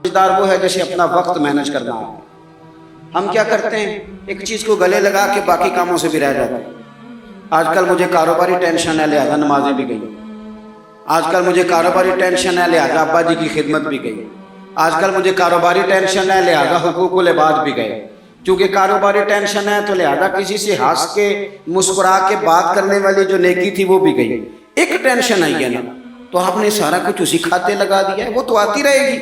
سمجھدار وہ ہے جیسے اپنا وقت مینج کرنا ہو۔ ہم کیا کرتے ہیں، ایک چیز کو گلے لگا کے باقی کاموں سے بھی رہ جاتے ہیں۔ آج کل مجھے کاروباری ٹینشن ہے لہذا نمازیں بھی گئی، آج کل مجھے کاروباری ٹینشن ہے لہذا ابا جی کی خدمت بھی گئی، آج کل مجھے کاروباری ٹینشن ہے لہذا حقوق العباد بھی گئے۔ چونکہ کاروباری ٹینشن ہے تو لہذا کسی سے ہنس کے مسکرا کے بات کرنے والی جو نیکی تھی وہ بھی گئی۔ ایک ٹینشن آئی ہے نا تو آپ نے سارا کچھ اسی کھاتے لگا دیا ہے، وہ تو آتی رہے گی۔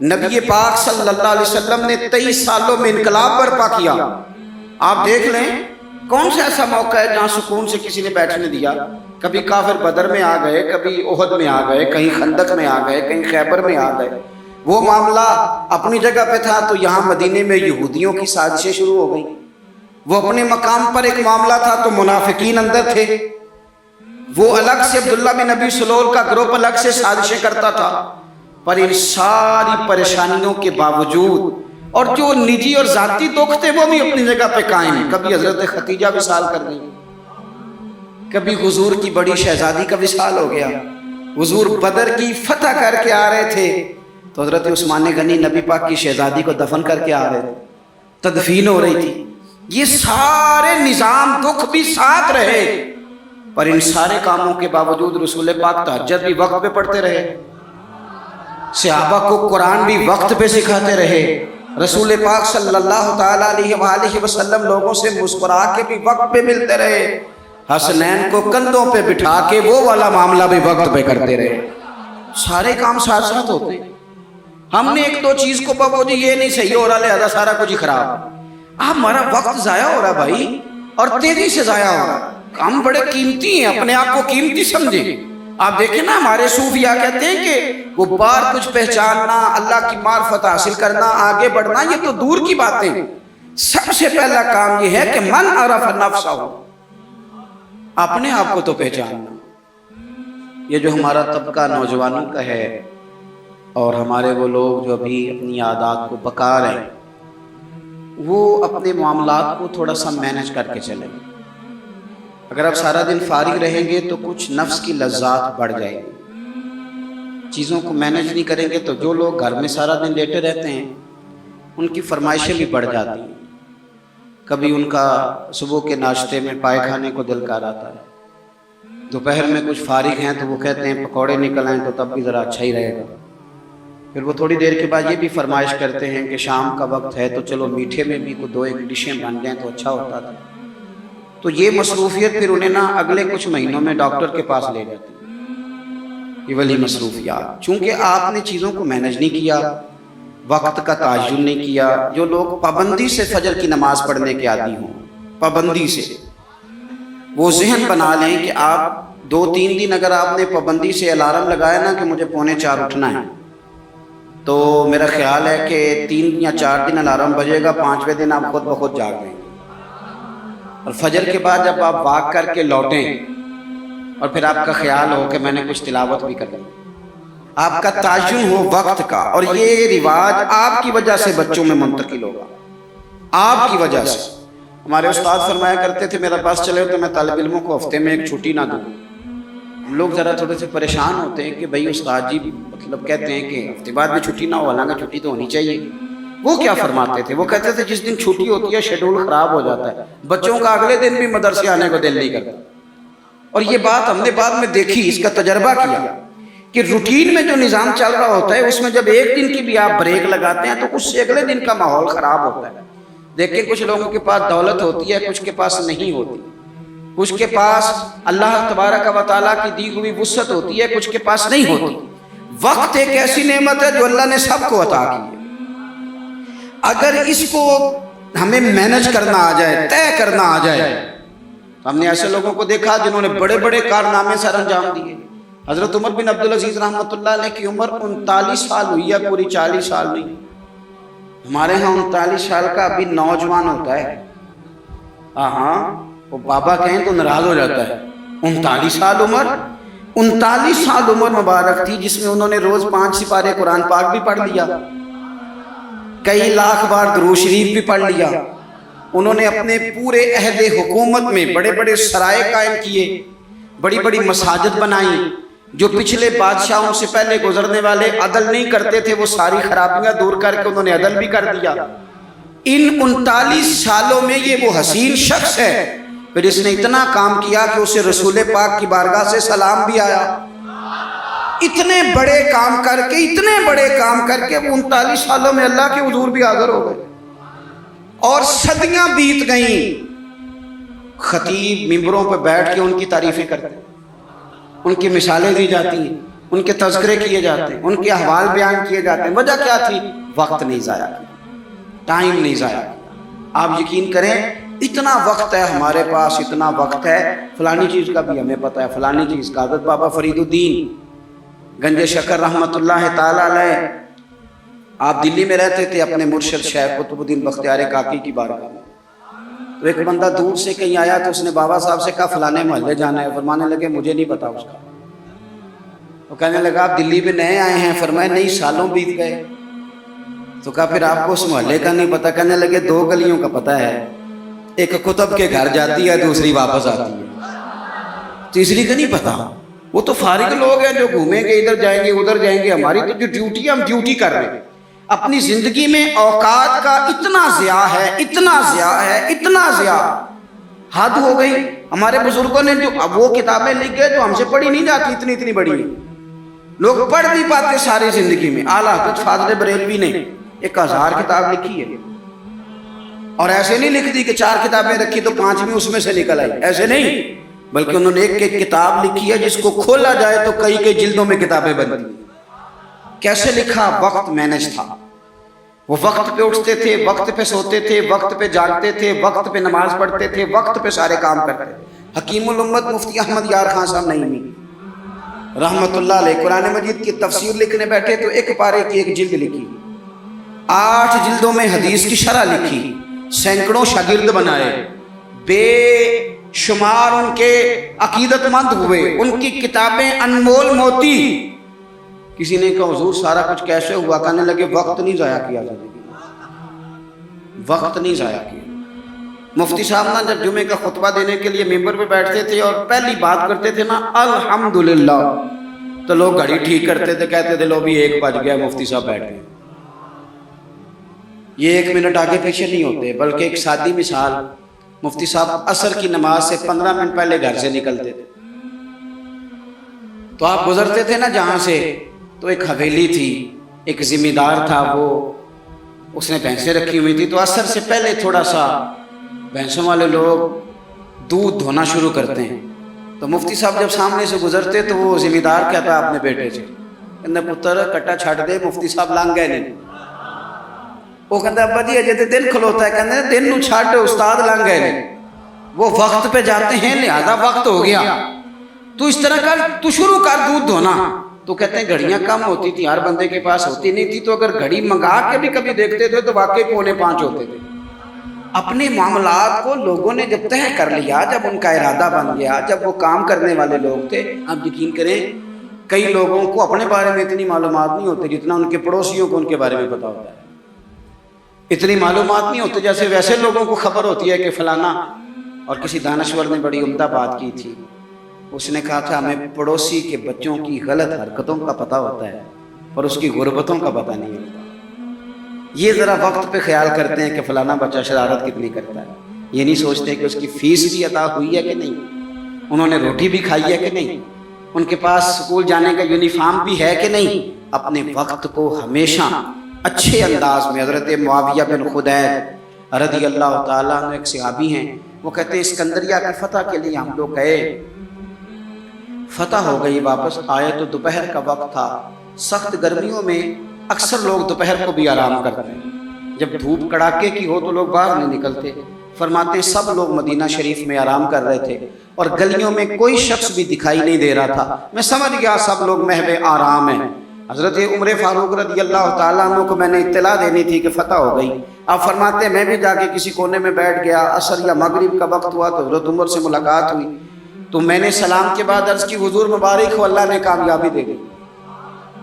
نبی پاک صلی اللہ علیہ وسلم نے 23 سالوں میں انقلاب برپا کیا۔ آپ دیکھ لیں کون سا ایسا موقع ہے جہاں سکون سے کسی نے بیٹھنے دیا؟ کبھی کافر بدر میں آ گئے، کبھی احد میں آ گئے، کہیں خندق میں آ گئے، کہیں خیبر میں آ گئے۔ وہ معاملہ اپنی جگہ پہ تھا تو یہاں مدینے میں یہودیوں کی سازشیں شروع ہو گئیں۔ وہ اپنے مقام پر ایک معاملہ تھا تو منافقین اندر تھے، وہ الگ سے عبداللہ بن ابی سلول کا گروپ الگ سے سازشیں کرتا تھا۔ پر ان ساری پریشانیوں کے باوجود اور جو نجی اور ذاتی دکھ تھے وہ بھی اپنی جگہ پہ قائم۔ کبھی حضرت خدیجہ وصال کر گئی، کبھی حضور کی بڑی شہزادی کا وصال ہو گیا، حضور بدر کی فتح کر کے آ رہے تھے تو حضرت عثمان غنی نبی پاک کی شہزادی کو دفن کر کے آ رہے تھے، تدفین ہو رہی تھی۔ یہ سارے نظام دکھ بھی ساتھ رہے، پر ان سارے کاموں کے باوجود رسول پاک تہجد بھی وقت پہ پڑھتے رہے، صحابہ کو قرآن بھی وقت پہ سکھاتے رہے، رسول پاک صلی اللہ تعالیٰ علیہ وآلہ وسلم لوگوں سے مسکرا کے بھی وقت پہ ملتے رہے، حسنین کو کندھوں پہ بٹھا کے وہ والا معاملہ بھی وقت پہ کرتے رہے۔ سارے کام ساتھ ساتھ ہوتے ہیں۔ ہم نے ایک دو چیز کو بابو جی یہ نہیں صحیح ہو رہا لہذا سارا کچھ ہی خراب، آپ ہمارا وقت ضائع ہو رہا بھائی، اور تیزی سے ضائع ہو رہا۔ ہم بڑے قیمتی ہیں، اپنے آپ کو قیمتی سمجھیں۔ آپ دیکھیں نا ہمارے صوفیاء کہتے ہیں کہ وہ بار کچھ پہچاننا، اللہ کی معرفت حاصل کرنا، آگے بڑھنا یہ تو دور کی باتیں، سب سے پہلا کام یہ ہے کہ من عرف نفسہ، اپنے آپ کو تو پہچاننا۔ یہ جو ہمارا طبقہ نوجوانوں کا ہے اور ہمارے وہ لوگ جو ابھی اپنی عادات کو پکا رہے ہیں، وہ اپنے معاملات کو تھوڑا سا مینج کر کے چلیں۔ اگر آپ سارا دن فارغ رہیں گے تو کچھ نفس کی لذات بڑھ جائے گی، چیزوں کو مینج نہیں کریں گے تو جو لوگ گھر میں سارا دن لیٹے رہتے ہیں ان کی فرمائشیں بھی بڑھ جاتی ہیں۔ کبھی ان کا صبح کے ناشتے میں پائے کھانے کو دل کر آتا ہے، دوپہر میں کچھ فارغ ہیں تو وہ کہتے ہیں پکوڑے نکل آئیں تو تب بھی ذرا اچھا ہی رہے گا۔ پھر وہ تھوڑی دیر کے بعد یہ بھی فرمائش کرتے ہیں کہ شام کا وقت ہے تو چلو میٹھے میں بھی دو ایک ڈشیں بن جائیں تو اچھا ہوتا تھا۔ تو یہ مصروفیت پھر انہیں نا اگلے کچھ مہینوں میں ڈاکٹر کے پاس لے جاتی ہے، یہ والی مصروفیات۔ چونکہ آپ نے چیزوں کو مینج نہیں کیا، وقت کا تعین نہیں کیا۔ جو لوگ پابندی سے فجر کی نماز پڑھنے کے عادی ہوں، پابندی سے، وہ ذہن بنا لیں کہ آپ 2-3 دن اگر آپ نے پابندی سے الارم لگایا نا کہ مجھے 3:45 اٹھنا ہے، تو میرا خیال ہے کہ 3 یا 4 دن الارم بجے گا، 5ویں دن آپ خود بخود جاگ گئے۔ اور فجر کے بعد جب آپ واک کر کے لوٹیں اور پھر آپ کا خیال ہو کہ میں نے کچھ تلاوت بھی کر لی، آپ کا تعین ہو وقت کا، اور یہ رواج آپ کی وجہ سے بچوں میں منتقل ہوگا، آپ کی وجہ سے۔ ہمارے استاد فرمایا کرتے تھے میرا پاس چلے تو میں طالب علموں کو ہفتے میں ایک چھٹی نہ دوں۔ ہم لوگ ذرا تھوڑے سے پریشان ہوتے ہیں کہ بھائی استاد جی مطلب کہتے ہیں کہ ہفتے بعد بھی چھٹی نہ ہو، حالانکہ چھٹی تو ہونی چاہیے۔ وہ کیا فرماتے تھے؟ وہ کہتے تھے جس دن چھٹی ہوتی ہے شیڈول خراب ہو جاتا ہے، بچوں کا اگلے دن بھی مدرسے آنے کو دل نہیں کرتا۔ اور یہ بات ہم نے بعد میں دیکھی، اس کا تجربہ کیا کہ روٹین میں جو نظام چل رہا ہوتا ہے اس میں جب ایک دن کی بھی آپ بریک لگاتے ہیں تو اس سے اگلے دن کا ماحول خراب ہوتا ہے۔ دیکھیں کچھ لوگوں کے پاس دولت ہوتی ہے، کچھ کے پاس نہیں ہوتی، کچھ کے پاس اللہ تبارک و تعالیٰ کی دی ہوئی وسعت ہوتی ہے، کچھ کے پاس نہیں ہوتی۔ وقت ایک ایسی نعمت ہے جو اللہ نے سب کو عطا کی ہے، اگر اس کو ہمیں مینج کرنا آ جائے، طے کرنا آ جائے۔ ہم نے ایسے لوگوں کو دیکھا جنہوں نے بڑے بڑے کارنامے سر انجام دیے۔ حضرت عمر بن عبدالعزیز رحمۃ اللہ علیہ کی عمر 39 سال ہوئی ہے، پوری 40 سال نہیں۔ ہمارے ہاں 39 سال کا ابھی نوجوان ہوتا ہے، ہاں وہ بابا کہیں تو ناراض ہو جاتا ہے۔ 39 سال عمر، 39 سال عمر مبارک تھی جس میں انہوں نے روز 5 سپارے قرآن پاک بھی پڑھ لیا، کئی لاکھ بار درود شریف بھی پڑھ لیا۔ انہوں نے اپنے پورے عہد حکومت میں بڑے بڑے سرائے قائم کیے، بڑی بڑی مساجد بنائیں، جو پچھلے بادشاہوں سے پہلے گزرنے والے عدل نہیں کرتے تھے وہ ساری خرابیاں دور کر کے انہوں نے عدل بھی کر دیا. ان 39 سالوں میں یہ وہ حسین شخص ہے پھر اس نے اتنا کام کیا کہ اسے رسول پاک کی بارگاہ سے سلام بھی آیا. اتنے بڑے کام کر کے وہ 39 سالوں میں اللہ کے حضور بھی حاضر ہو گئے اور صدیاں بیت گئیں. خطیب ممبروں پہ بیٹھ کے ان کی تعریفیں کرتے ہیں، ان کی مثالیں دی جاتی ہیں، ان کے تذکرے کیے جاتے ہیں، ان کے احوال بیان کیے جاتے ہیں. وجہ کیا تھی؟ وقت نہیں ضائع کیا، ٹائم نہیں ضائع کیا. آپ یقین کریں اتنا وقت ہے ہمارے پاس، اتنا وقت ہے فلانی چیز کا بھی ہمیں پتہ ہے، فلانی چیز کا. حضرت بابا فرید الدین گنج شکر رحمۃ اللہ تعالی علیہ آپ دلی میں رہتے تھے اپنے مرشد شیخ قطب الدین بختیار کاکی کی بارگاہ میں. تو ایک بندہ دور سے کہیں آیا تو اس نے بابا صاحب سے کہا فلانے محلے جانا ہے. فرمانے لگے مجھے نہیں پتا اس کا. وہ کہنے لگا آپ دلی میں نئے آئے ہیں؟ فرمایا نہیں سالوں بیت گئے. تو کہا پھر آپ کو اس محلے کا نہیں پتا؟ کہنے لگے 2 گلیوں کا پتا ہے، ایک کتب کے گھر جاتی ہے دوسری واپس آتی ہے، تیسری کا نہیں پتا. وہ تو فارغ لوگ ہیں جو گھومیں گے، ادھر جائیں گے ادھر جائیں گے. ہماری تو جو ڈیوٹی ہے ہم ڈیوٹی کر رہے ہیں. اپنی زندگی میں اوقات کا اتنا ضیاع ہے، اتنا ضیاع حد ہو گئی. ہمارے بزرگوں نے جو اب وہ کتابیں لکھ گئے جو ہم سے پڑھی نہیں جاتی، اتنی بڑی لوگ پڑھ نہیں پاتے ساری زندگی میں. اعلیٰ حضرت فاضل بریلوی نے 1000 کتاب لکھی ہے اور ایسے نہیں لکھ دی کہ 4 کتابیں رکھی تو 5ویں اس میں سے نکل آئی، ایسے نہیں، بلکہ انہوں نے ایک کتاب لکھی ہے جس کو کھولا جائے تو کئی جلدوں میں کتابیں بنتی. کیسے لکھا؟ وقت مینج تھا. وہ وقت پہ اٹھتے تھے، وقت پہ سوتے تھے، وقت پہ جاگتے تھے، وقت پہ نماز پڑھتے تھے، وقت پہ سارے کام کرتے تھے. حکیم الامت مفتی احمد یار خان صاحب نعیمی رحمت اللہ علیہ قرآن مجید کی تفسیر لکھنے بیٹھے تو 1 پارے کی 1 جلد لکھی، 8 جلدوں میں حدیث کی شرح لکھی، سینکڑوں شاگرد بنائے، بے شمار ان کے عقیدت مند ہوئے، ان کی کتابیں انمول موتی. کسی نے کہا حضور سارا کچھ کیسے ہوا؟ کہنے لگے وقت نہیں ضائع کیا، وقت نہیں ضائع کیا. مفتی صاحب نا جب جمعے کا خطبہ دینے کے لیے ممبر پہ بیٹھتے تھے اور پہلی بات کرتے تھے نا الحمدللہ، تو لوگ گھڑی ٹھیک کرتے تھے، کہتے تھے لو بھی 1 بج گیا مفتی صاحب بیٹھ گئے. یہ 1 منٹ آگے پیچھے نہیں ہوتے، بلکہ ایک سادی مثال، مفتی صاحب عصر کی نماز سے 15 منٹ پہلے گھر سے نکلتے تھے. تو آپ گزرتے تھے نا جہاں سے تو ایک حویلی تھی، ایک ذمہ دار تھا، وہ اس نے بھینسیں رکھی ہوئی تھی. تو عصر سے پہلے تھوڑا سا بھینسوں والے لوگ دودھ دھونا شروع کرتے ہیں. تو مفتی صاحب جب سامنے سے گزرتے تو وہ ذمہ دار کہتا اپنے بیٹے سے، کہنا پتر کٹا چھٹ دے. مفتی صاحب لنگ گئے نہیں. وہ کہتا ابا جی اجے تے دن کھلوتا ہے. کہتے ہیں دن نو چھٹ، استاد لنگ گئے نہیں. وہ وقت پہ جاتے ہیں لہذا وقت ہو گیا. تو اس طرح کر، تو شروع کر دودھ دھونا. تو کہتے ہیں گھڑیاں کم ہوتی تھی، ہر بندے کے پاس ہوتی نہیں تھی، تو اگر گھڑی منگا کے بھی کبھی دیکھتے تھے تو واقعی 4:45 ہوتے تھے. اپنے معاملات کو لوگوں نے جب طے کر لیا، جب ان کا ارادہ بن گیا، جب وہ کام کرنے والے لوگ تھے. آپ یقین کریں کئی لوگوں کو اپنے بارے میں اتنی معلومات نہیں ہوتی جتنا ان کے پڑوسیوں کو ان کے بارے میں پتا ہوتا ہے. اتنی معلومات نہیں ہوتی جیسے ویسے لوگوں کو خبر ہوتی ہے کہ فلانا. اور کسی دانشور نے بڑی عمدہ بات کی تھی، اس نے کہا تھا ہمیں پڑوسی کے بچوں کی غلط حرکتوں کا پتہ ہوتا ہے اور اس کی غربتوں کا پتہ نہیں ہوتا. یہ ذرا وقت پہ خیال کرتے ہیں کہ فلانا بچہ شرارت کتنی کرتا ہے، یہ نہیں سوچتے کہ اس کی فیس بھی ادا ہوئی ہے کہ نہیں، انہوں نے روٹی بھی کھائی ہے کہ نہیں، ان کے پاس اسکول جانے کا یونیفارم بھی ہے کہ نہیں. اپنے وقت کو ہمیشہ اچھے انداز میں. حضرت معاویہ بن خدیر رضی اللہ تعالیٰ عنہ ایک صحابی ہیں، وہ کہتے ہیں اسکندریہ کی فتح کے لیے ہم لوگ گئے، فتح ہو گئی، واپس آئے تو دوپہر کا وقت تھا. سخت گرمیوں میں اکثر لوگ دوپہر کو بھی آرام کرتے ہیں، جب دھوپ کڑاکے کی ہو تو لوگ باہر نہیں نکلتے. فرماتے ہیں سب لوگ مدینہ شریف میں آرام کر رہے تھے اور گلیوں میں کوئی شخص بھی دکھائی نہیں دے رہا تھا. میں سمجھ گیا سب لوگ محو آرام ہیں. حضرت عمر فاروق رضی اللہ تعالیٰ عنہ کو میں نے اطلاع دینی تھی کہ فتح ہو گئی. آپ فرماتے ہیں میں بھی جا کے کسی کونے میں بیٹھ گیا. عصر یا مغرب کا وقت ہوا تو حضرت عمر سے ملاقات ہوئی تو میں نے سلام کے بعد عرض کی حضور مبارک ہو، اللہ نے کامیابی دے دی،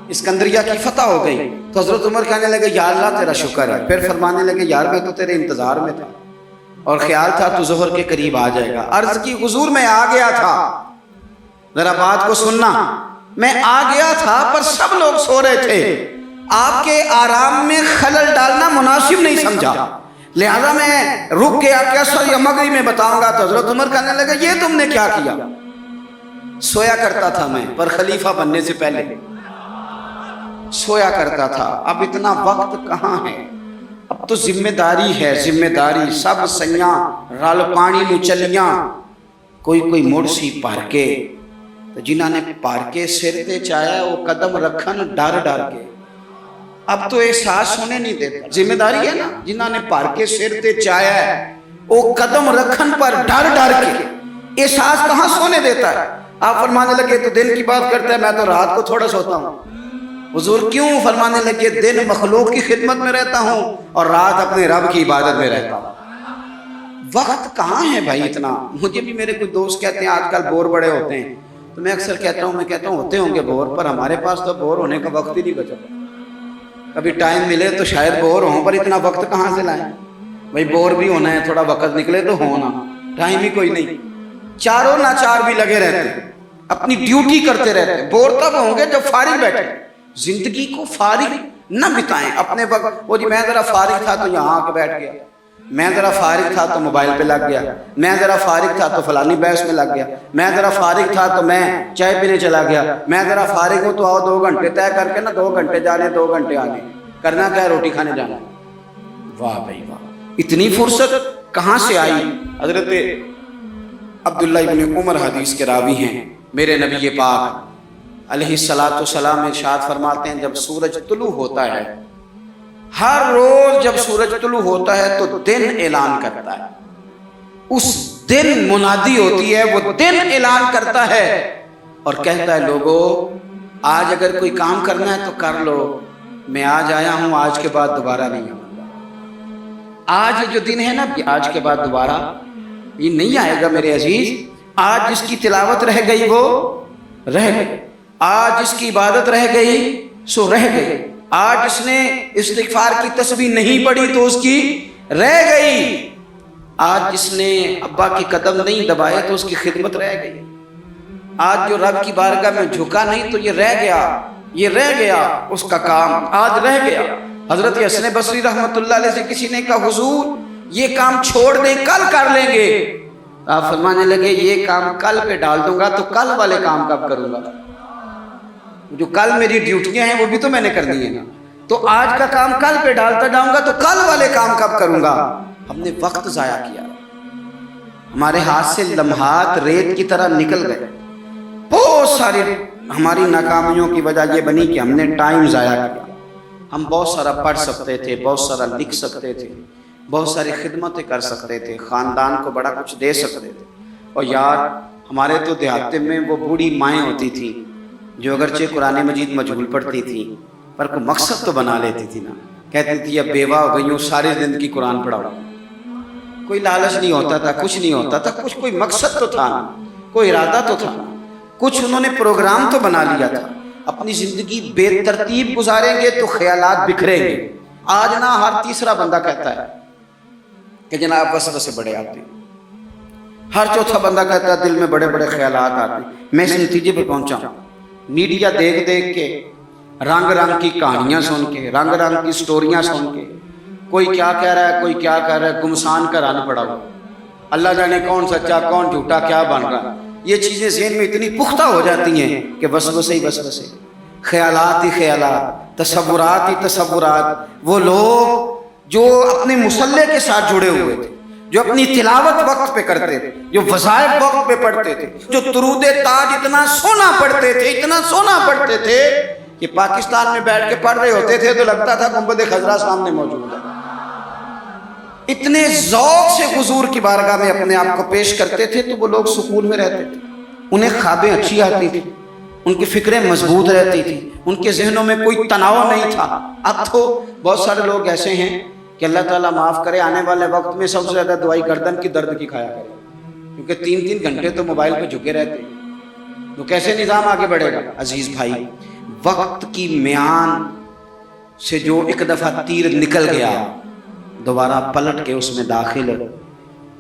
اسکندریہ کی فتح ہو گئی. تو حضرت عمر کہنے لگے یا اللہ تیرا شکر ہے. پھر فرمانے لگے یار میں تو تیرے انتظار میں تھا اور خیال تھا تو ظہر کے قریب آ جائے گا. عرض کی حضور میں آ گیا تھا، ذرا بات کو سننا. میں آ گیا تھا پر سب لوگ سو رہے تھے، آپ کے آرام میں خلل ڈالنا مناسب نہیں سمجھا، لہذا میں رک گیا کہ عصر یا مغرب میں بتاؤں گا۔ تو حضرت عمر کہنے لگا یہ تم نے کیا کیا؟ سویا کرتا تھا میں، پر خلیفہ بننے سے پہلے سویا کرتا تھا، اب اتنا وقت کہاں ہے، اب تو ذمہ داری ہے، ذمہ داری سب سیاں رل پانی نو چلیاں، کوئی مڑ سی پار کے، تو جنہاں نے پار کے سر تے چاہیا وہ قدم رکھن ڈر ڈر کے، اب تو احساس ہونے نہیں دیتا، ذمہ داری ہے نا، جنہاں نے پار کے سر تے چاہیا ہے وہ قدم رکھن پر ڈر ڈر کے، احساس کہاں سونے دیتا ہے۔ آپ فرمانے لگے تو دن کی بات کرتا ہے، میں تو رات کو تھوڑا سوتا ہوں۔ حضور کیوں؟ فرمانے لگے دن مخلوق کی خدمت میں رہتا ہوں اور رات اپنے رب کی عبادت میں رہتا ہوں۔ وقت کہاں ہے بھائی اتنا؟ مجھے بھی میرے کچھ دوست کہتے ہیں آج کل بور بڑے ہوتے ہیں، تو میں اکثر کہتا ہوں ہوتے ہوں گے بور، پر ہمارے پاس تو بور ہونے کا وقت ہی نہیں بچا، کبھی ٹائم ملے تو شاید بور ہوں، پر اتنا وقت کہاں سے لائیں بھائی؟ بور بھی ہونا ہے، تھوڑا وقت نکلے تو ہونا، ٹائم ہی کوئی نہیں، چاروں ناچار بھی لگے رہتے ہیں، اپنی ڈیوٹی کرتے رہتے ہیں۔ بور تب ہوں گے جب فارغ بیٹھے، زندگی کو فارغ نہ بتائیں اپنے وقت۔ وہ جی میں ذرا فارغ تھا تو یہاں آ کے بیٹھ گیا، میں ذرا فارغ تھا تو موبائل پہ لگ گیا، میں ذرا فارغ تھا تو فلانی بحث میں لگ گیا، میں ذرا فارغ تھا تو میں چائے پینے چلا گیا، میں ذرا فارغ ہوں تو آؤ 2 گھنٹے طے کر کے نا، 2 گھنٹے جانے 2 گھنٹے آنے، کرنا کیا ہے؟ روٹی کھانے جانا۔ واہ بھائی واہ، اتنی فرصت کہاں سے آئی؟ حضرت عبداللہ ابن عمر حدیث کے راوی ہیں، میرے نبی پاک علیہ السلام ارشاد فرماتے ہیں جب سورج طلوع ہوتا ہے، ہر روز جب سورج طلوع ہوتا ہے تو دن اعلان کرتا ہے، اس دن منادی ہوتی ہے، وہ دن اعلان کرتا ہے اور کہتا ہے لوگو آج اگر کوئی کام کرنا ہے تو کر لو، میں آج آیا ہوں، آج کے بعد دوبارہ نہیں آؤں گا۔ آج جو دن ہے نا، آج کے بعد دوبارہ یہ نہیں آئے گا میرے عزیز۔ آج جس کی تلاوت رہ گئی وہ رہ گئی، آج جس کی عبادت رہ گئی سو رہ گئی، آج جس نے استغفار کی تسبیح نہیں پڑھی تو اس کی رہ گئی، آج جس نے ابا کی قدم نہیں دبائے تو اس کی خدمت رہ گئی، آج جو رب کی بارگاہ میں جھکا نہیں تو یہ رہ گیا، یہ رہ گیا، اس کا کام آج رہ گیا۔ حضرت حسن بصری رحمت اللہ علیہ سے کسی نے کہا حضور یہ کام چھوڑ دیں، کل کر لیں گے۔ آپ فرمانے لگے یہ کام کل پہ ڈال دوں گا تو کل والے کام کب کروں گا؟ جو کل میری ڈیوٹیاں ہیں وہ بھی تو میں نے کرنی ہے نا، تو آج کا کام کل پہ ڈالتا جاؤں گا تو کل والے کام کب کروں گا؟ ہم نے وقت ضائع کیا، ہمارے ہاتھ سے لمحات ریت کی طرح نکل گئے۔ بہت ساری ہماری ناکامیوں کی وجہ یہ بنی کہ ہم نے ٹائم ضائع کیا۔ ہم بہت سارا پڑھ سکتے تھے، بہت سارا لکھ سکتے تھے، بہت ساری خدمتیں کر سکتے تھے، خاندان کو بڑا کچھ دے سکتے تھے۔ اور یار ہمارے تو دیہاتے میں وہ بوڑھی مائیں ہوتی تھیں جو اگرچہ قرآن مجید مجہول پڑھتی تھیں پر کوئی مقصد تو بنا لیتی تھی نا، کہتی تھی اب بیوہ ہو گئی ہوں ساری زندگی قرآن پڑھاؤ، کوئی لالچ نہیں ہوتا تھا، کچھ نہیں ہوتا تھا، کچھ کوئی مقصد تو تھا نا، کوئی ارادہ تو تھا، کچھ انہوں نے پروگرام تو بنا لیا تھا۔ اپنی زندگی بے ترتیب گزاریں گے تو خیالات بکھریں گے۔ آج نا ہر تیسرا بندہ کہتا ہے کہ جناب وسوسے بڑے آتے ہیں، ہر چوتھا بندہ کہتا ہے دل میں بڑے بڑے خیالات آتے ہیں۔ میں اس نتیجے پہ پہنچا ہوں، میڈیا دیکھ دیکھ کے، رنگ رنگ کی کہانیاں سن کے، رنگ رنگ کی سٹوریاں سن کے، کوئی کیا کہہ رہا ہے، کوئی کیا کہہ رہا ہے، گمسان کا رن پڑا ہوا، اللہ جانے کون سچا کون جھوٹا کیا بن رہا۔ یہ چیزیں ذہن میں اتنی پختہ ہو جاتی ہیں کہ وسوسے ہی وسوسے، خیالات ہی خیالات، تصورات ہی تصورات۔ وہ لوگ جو اپنے مسلح کے ساتھ جڑے ہوئے تھے، جو اپنی تلاوت وقت پہ کرتے تھے، جو وظائف وقت پہ پڑھتے تھے، جو درود تاج اتنا سونا پڑھتے تھے، اتنا سونا پڑھتے تھے کہ پاکستان میں بیٹھ کے پڑھ رہے ہوتے تھے تو لگتا تھا گنبد خضرا سامنے موجود ہے۔ اتنے ذوق سے حضور کی بارگاہ میں اپنے آپ کو پیش کرتے تھے تو وہ لوگ سکون میں رہتے تھے، انہیں خوابیں اچھی آتی تھی، ان کی فکریں مضبوط رہتی تھی، ان کے ذہنوں میں کوئی تناؤ نہیں تھا۔ اب تو بہت سارے لوگ ایسے ہیں کہ اللہ تعالیٰ معاف کرے آنے والے وقت میں سب سے زیادہ دوائی گردن کی درد کی کھایا کرے، کیونکہ 3 گھنٹے تو موبائل پہ جھکے رہتے ہیں، تو کیسے نظام آگے بڑھے گا؟ عزیز بھائی، وقت کی میان سے جو ایک دفعہ تیر نکل گیا دوبارہ پلٹ کے اس میں داخل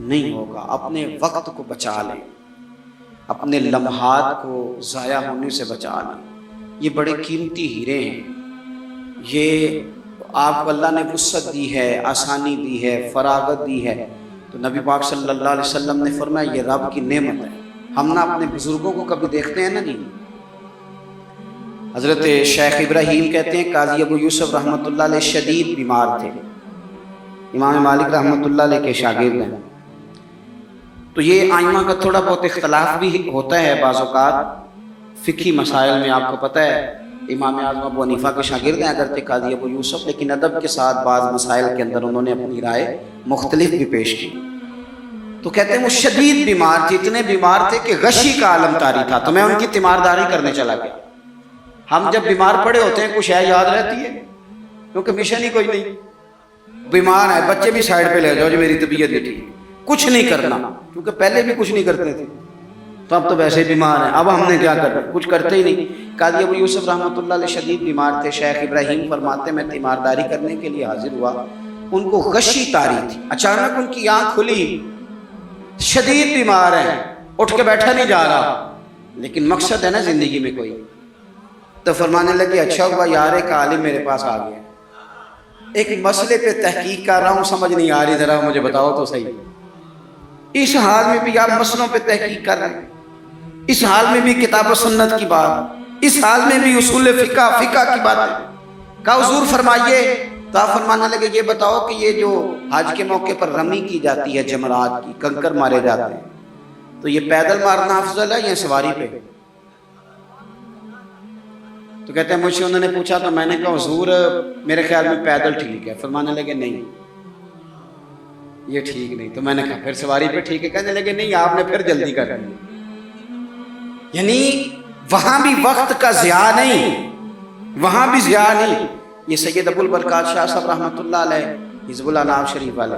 نہیں ہوگا۔ اپنے وقت کو بچا لیں، اپنے لمحات کو ضائع ہونے سے بچا لیں. یہ بڑے قیمتی ہیرے ہیں. یہ آپ کو اللہ نے وسعت دی ہے، آسانی دی ہے، فراغت دی ہے. تو نبی پاک صلی اللہ علیہ وسلم نے فرمایا یہ رب کی نعمت ہے. ہم نا اپنے بزرگوں کو کبھی دیکھتے ہیں نا جی. حضرت شیخ ابراہیم کہتے ہیں قاضی ابو یوسف رحمۃ اللہ علیہ شدید بیمار تھے، امام مالک رحمۃ اللہ علیہ کے شاگرد ہیں. تو یہ آئمہ کا تھوڑا بہت اختلاف بھی ہوتا ہے بعض اوقات فقہی مسائل میں. آپ کو پتہ ہے امام اعظم ابو حنیفہ کے شاگرد ہیں اگرچہ قاضی ابو یوسف، لیکن ادب کے ساتھ بعض مسائل کے اندر انہوں نے اپنی رائے مختلف بھی پیش کی. تو کہتے ہیں وہ شدید بیمار تھے، اتنے بیمار تھے کہ غشی کا عالم طاری تھا. تو میں ان کی تیمارداری کرنے چلا گیا. ہم جب بیمار پڑے ہوتے ہیں کچھ ہے یاد رہتی ہے کیونکہ مشن ہی کوئی نہیں. بیمار ہے بچے بھی سائڈ پہ لے جاؤ جو میری طبیعت نہیں ٹھیک، کچھ نہیں کرنا کیونکہ پہلے بھی کچھ نہیں کرتے تھے. تو اب تو ویسے بیمار ہیں، اب ہم نے کیا کرنا، کچھ کرتے ہی نہیں. قاضی ابو یوسف رحمۃ اللہ علیہ شدید بیمار تھے. شیخ ابراہیم فرماتے میں تیمارداری کرنے کے لیے حاضر ہوا. ان کو غشی طاری تھی، اچانک ان کی آنکھ کھلی، شدید بیمار ہیں، اٹھ کے بیٹھا نہیں جا رہا، لیکن مقصد ہے نا زندگی میں کوئی. تو فرمانے لگے اچھا ہوا یار ایک عالم میرے پاس آ گیا، ایک مسئلے پہ تحقیق کر رہا ہوں، سمجھ نہیں آ رہی، ذرا مجھے بتاؤ تو صحیح. اس حال میں بھی آپ مسئلوں پہ تحقیق کر رہے ہیں، اس حال میں بھی کتاب و سنت کی بات، اس حال میں بھی اصول فقہ کی بات کا حضور فرمائیے. تو آپ فرمانے لگے یہ بتاؤ کہ یہ جو حج کے موقع پر رمی کی جاتی ہے، جمرات کی کنکر مارے جاتے ہیں، تو یہ پیدل مارنا افضل ہے یا سواری پہ؟ تو کہتے ہیں مجھ سے انہوں نے پوچھا تو میں نے کہا حضور میرے خیال میں پیدل ٹھیک ہے. فرمانے لگے نہیں یہ ٹھیک نہیں. تو میں نے کہا پھر سواری پہ ٹھیک ہے. کہنے لگے نہیں آپ نے پھر جلدی کر دی. یعنی وہاں بھی وقت کا ضیاع نہیں، وہاں بھی ضیاع نہیں. یہ سید ابو البرکات شاہ صاحب رحمۃ اللہ علیہ حزب الانام شریف والے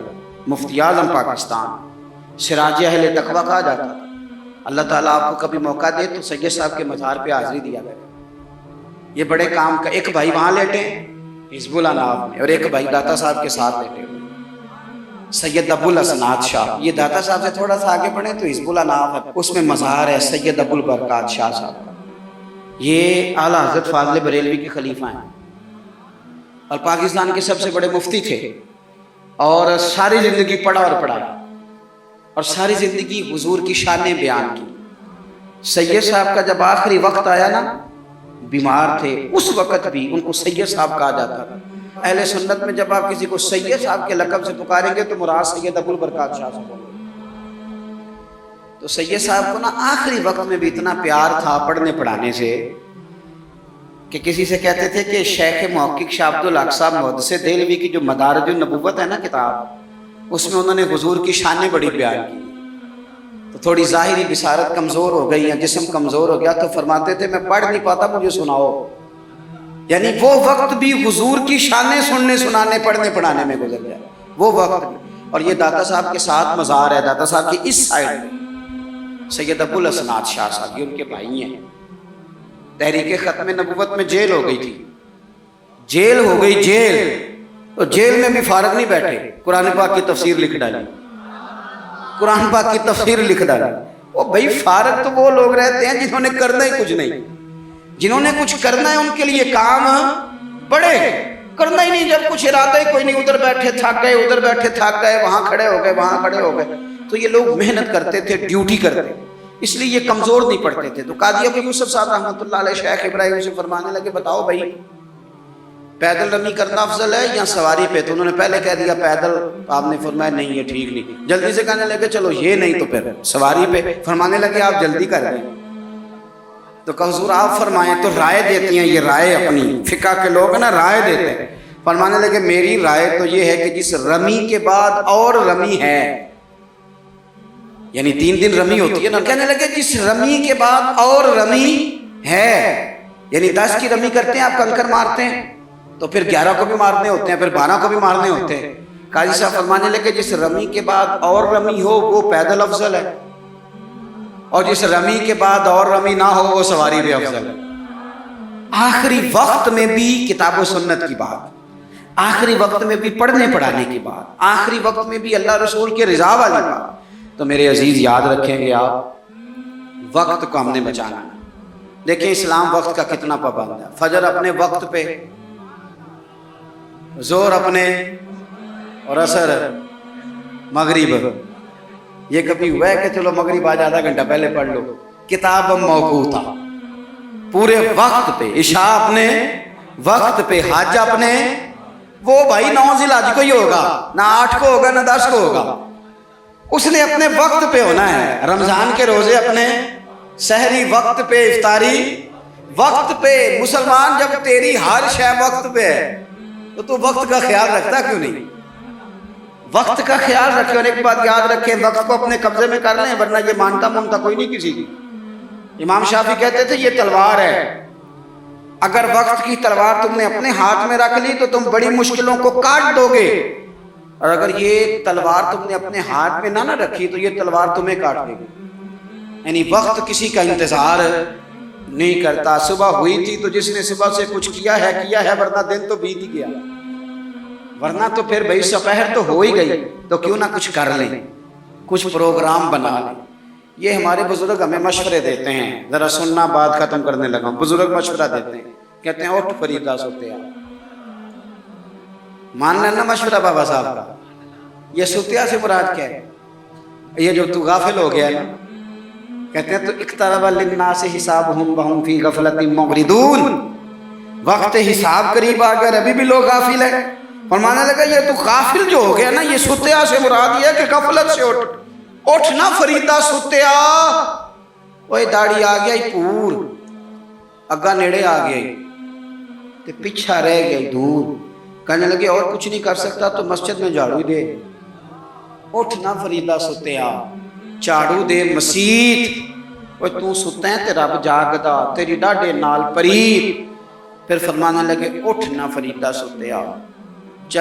مفتی اعظم پاکستان، سراج اہل تقویٰ کہا جاتا تھا. اللہ تعالیٰ آپ کو کبھی موقع دے تو سید صاحب کے مزار پہ حاضری دیا کرے. یہ بڑے کام کا، ایک بھائی وہاں لیٹے حزب الانام میں اور ایک بھائی داتا صاحب کے ساتھ لیٹے ہوئے سید ابو الاسناد شاہ. یہ داتا صاحب سے تھوڑا سا آگے بڑھیں تو حزب الانام ہے، اس میں مزار ہے سید ابو البرکات شاہ صاحب کا. یہ اعلیٰ حضرت فاضل بریلوی کے خلیفہ ہیں اور پاکستان کے سب سے بڑے مفتی تھے، اور ساری زندگی پڑھا اور پڑھایا اور ساری زندگی حضور کی شانیں بیان کی. سید صاحب کا جب آخری وقت آیا نا، بیمار تھے، اس وقت بھی ان کو سید صاحب کہا جاتا تھا. اہل سنت میں جب آپ کسی کو سید صاحب کے لقب سے پکاریں گے تو مراد سید ابو البرکات شاہ صاحب. تو سید صاحب کو نا آخری وقت میں بھی اتنا پیار تھا پڑھنے پڑھانے سے کہ کسی سے کہتے تھے کہ شیخ محقق شاہ عبد الحق صاحب محدث دہلوی کی جو مدارج النبوت ہے نا کتاب، اس میں انہوں نے حضور کی شانیں بڑی بیان کی. تو تھوڑی ظاہری بصارت کمزور ہو گئی یا جسم کمزور ہو گیا تو فرماتے تھے میں پڑھ نہیں پاتا، مجھے سناؤ. یعنی وہ وقت بھی حضور کی شانیں سننے سنانے پڑھنے پڑھانے میں گزر گیا وہ وقت. اور یہ داتا صاحب کے ساتھ مزار ہے، داتا صاحب کی اس سائڈ میں سید ابو الاسناد شاہ صاحب، یہ ان کے بھائی ہیں. تحریک ختم نبوت میں جیل ہو گئی تھی، جیل ہو گئی جیل، تو جیل میں بھی فارغ نہیں بیٹھے، قرآن پاک کی تفسیر لکھ ڈالی، قرآن پاک کی تفسیر لکھ ڈالی. وہ بھائی فارغ تو وہ لوگ رہتے ہیں جنہوں نے کرنا ہی کچھ نہیں. جنہوں نے کچھ کرنا ہے ان کے لیے کام بڑے، کرنا ہی نہیں جب کچھ ارادہ ہی کوئی نہیں، ادھر بیٹھے تھک گئے، ادھر بیٹھے تھک گئے، وہاں کھڑے ہو گئے، وہاں کھڑے ہو گئے. تو یہ لوگ محنت کرتے تھے، ڈیوٹی کرتے، اس لیے یہ کمزور نہیں پڑتے تھے. تو قاضی ابو یوسف صاحب رحمۃ اللہ علیہ شیخ ابراہیم سے فرمانے لگے بتاؤ بھائی پیدل رمی کرنا افضل ہے یا سواری پہ؟ تو انہوں نے پہلے کہہ دیا پیدل. آپ نے فرمایا نہیں یہ ٹھیک نہیں. جلدی سے کہنے لگے چلو یہ نہیں تو پھر سواری پہ. فرمانے لگے آپ جلدی کر دیں. تو کہ حضور آپ فرمائیں. تو رائے دیتی ہیں، یہ رائے اپنی فقہ کے لوگ نا رائے دیتے ہیں. فرمانے لگے میری رائے تو یہ ہے کہ جس رمی کے بعد اور رمی ہے، یعنی 3 دن رمی ہوتی ہے نا، کہنے لگے جس رمی کے بعد اور رمی ہے، یعنی 10 کی رمی کرتے ہیں آپ کنکر مارتے ہیں تو پھر 11 کو بھی مارنے ہوتے ہیں، پھر 12 کو بھی مارنے ہوتے ہیں. قاضی صاحب فرمانے لگے جس رمی کے بعد اور رمی ہو وہ پیدل افضل ہے، اور جس رمی کے بعد اور رمی نہ ہو وہ سواری بھی افضل ہے. آخری وقت میں بھی کتاب و سنت کی بات، آخری وقت میں بھی پڑھنے پڑھانے کی بات، آخری وقت میں بھی اللہ رسول کے رضا والی بات. تو میرے عزیز یاد رکھیں گے آپ، وقت کو ہم نے بچانا ہے۔ دیکھیں اسلام وقت کا کتنا پابند ہے، فجر اپنے وقت پہ، زور اپنے، اور عصر مغرب۔ یہ کبھی ہوا ہے کہ چلو مغرب آج آدھا گھنٹہ پہلے پڑھ لو؟ کتاب موقوتا، پورے وقت پہ، عشاء اپنے وقت پہ، حج اپنے، وہ بھائی 9 ذی الحج کو ہی ہوگا، نہ 8 کو ہوگا نہ 10 کو ہوگا، اس نے اپنے وقت پہ ہونا ہے۔ رمضان کے روزے اپنے، سحری وقت پہ، افطاری وقت پہ۔ مسلمان جب تیری ہر شے وقت پہ ہے تو وقت کا خیال رکھتا کیوں نہیں؟ وقت کا خیال رکھے، اور ایک بات یاد رکھیں، وقت کو اپنے قبضے میں کر لیں، ورنہ یہ مانتا کوئی نہیں کسی کی۔ امام شافعی کہتے تھے یہ تلوار ہے، اگر وقت کی تلوار تم نے اپنے ہاتھ میں رکھ لی تو تم بڑی مشکلوں کو کاٹ دو گے، اور اگر یہ تلوار تم نے اپنے ہاتھ میں نہ رکھی تو یہ تلوار تمہیں کاٹ دے گی۔ یعنی وقت کسی کا انتظار نہیں کرتا۔ صبح ہوئی تھی تو جس نے صبح سے کچھ کیا ہے، ورنہ دن تو بیت ہی گیا، ورنہ تو پھر بھائی سپہر تو ہو ہی گئی، تو کیوں نہ کچھ کر لیں، کچھ پروگرام بنا لیں۔ یہ ہمارے بزرگ ہمیں مشورے دیتے ہیں، ذرا سننا بات ختم کرنے لگا ہوں۔ بزرگ مشورہ دیتے ہیں، کہتے ہیں اٹھ فریدہ ستیا، مان لینا مشورہ بابا صاحب کا۔ یہ ستیا سے مراد کیا ہے؟ یہ جو تو غافل ہو گیا ہے نا، کہتے ہیں تو اقترب للناس حسابهم وهم فی غفلۃ معرضون، وقت حساب قریب آ گیا، ابھی بھی لوگ غافل ہیں۔ فرمانے لگا یہ تو غافل جو ہو گیا نا، یہ ستیا سے مراد یہ ہے کہ غفلت سے اٹھ نا فریدہ ستیا۔ اوے داڑھی آ گیا پور، اگا نیڑے آ گیا تے پیچھا رہ گیا دور، کہنے لگے اور کچھ نہیں کر سکتا تو مسجد میں جھاڑو دے، اٹھ نا فریدہ ستیا، جھاڑو دے مسیت۔ اوے تو ستا ہے تے رب جاگدا، تیری ڈاڈے نال پرید۔ پھر فرمانے لگے اٹھ نا فریدہ ستیا،